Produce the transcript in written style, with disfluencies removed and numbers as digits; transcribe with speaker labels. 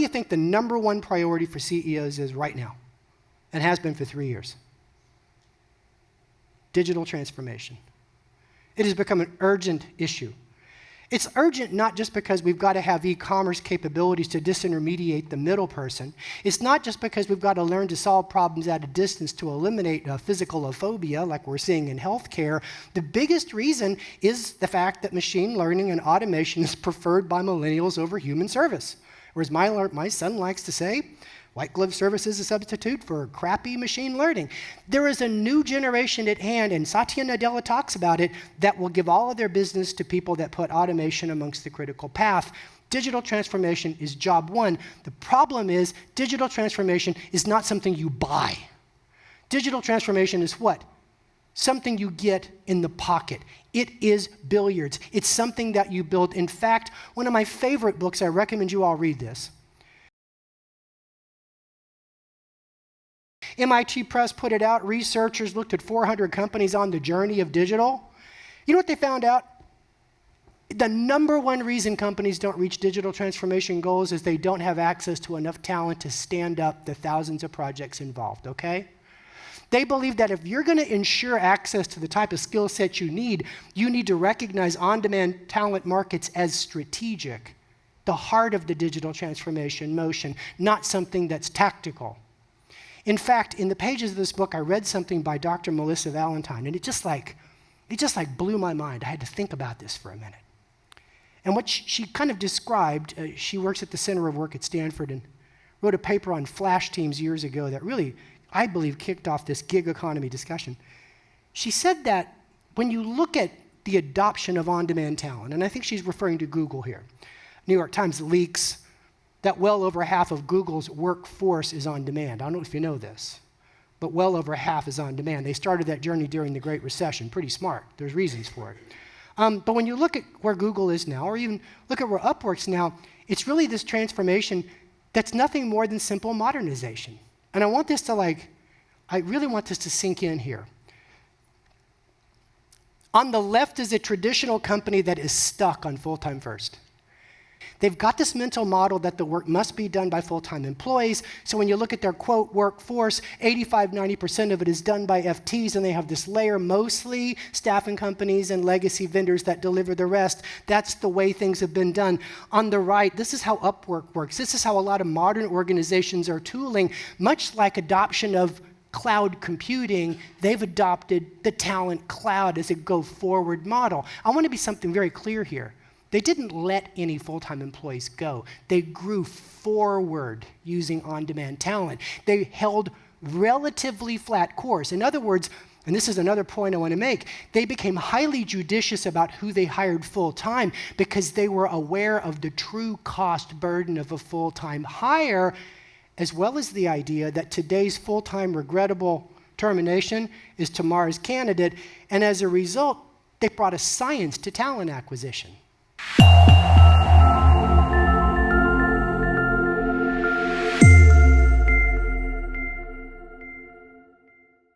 Speaker 1: you think the number one priority for CEOs is right now, and has been for 3 years? Digital transformation. It has become an urgent issue. It's urgent not just because we've got to have e-commerce capabilities to disintermediate the middle person. It's not just because we've got to learn to solve problems at a distance to eliminate physical phobia like we're seeing in healthcare. The biggest reason is the fact that machine learning and automation is preferred by millennials over human service. Whereas my son likes to say, white glove service is a substitute for crappy machine learning. There is a new generation at hand, and Satya Nadella talks about it, that will give all of their business to people that put automation amongst the critical path. Digital transformation is job one. The problem is digital transformation is not something you buy. Digital transformation is what? Something you get in the pocket. It is billiards. It's something that you build. In fact, one of my favorite books, I recommend you all read this. MIT Press put it out. Researchers looked at 400 companies on the journey of digital. You know what they found out? The number one reason companies don't reach digital transformation goals is they don't have access to enough talent to stand up the thousands of projects involved, okay? They believe that if you're going to ensure access to the type of skill set you need to recognize on-demand talent markets as strategic, the heart of the digital transformation motion, not something that's tactical. In fact, in the pages of this book, I read something by Dr. Melissa Valentine, and it just blew my mind. I had to think about this for a minute. And what she kind of described, she works at the Center of Work at Stanford and wrote a paper on flash teams years ago that really, I believe, kicked off this gig economy discussion. She said that when you look at the adoption of on-demand talent, and I think she's referring to Google here, New York Times leaks that well over half of Google's workforce is on demand. I don't know if you know this, but well over half is on demand. They started that journey during the Great Recession. Pretty smart. There's reasons for it. But when you look at where Google is now, or even look at where Upwork's now, it's really this transformation that's nothing more than simple modernization. And I really want this to sink in here. On the left is a traditional company that is stuck on full-time first. They've got this mental model that the work must be done by full-time employees. So when you look at their, quote, workforce, 85–90% of it is done by FTs, and they have this layer, mostly staffing companies and legacy vendors that deliver the rest. That's the way things have been done. On the right, this is how Upwork works. This is how a lot of modern organizations are tooling. Much like adoption of cloud computing, they've adopted the talent cloud as a go-forward model. I want to be something very clear here. They didn't let any full-time employees go. They grew forward using on-demand talent. They held relatively flat course. In other words, and this is another point I want to make, they became highly judicious about who they hired full-time because they were aware of the true cost burden of a full-time hire, as well as the idea that today's full-time regrettable termination is tomorrow's candidate. And as a result, they brought a science to talent acquisition.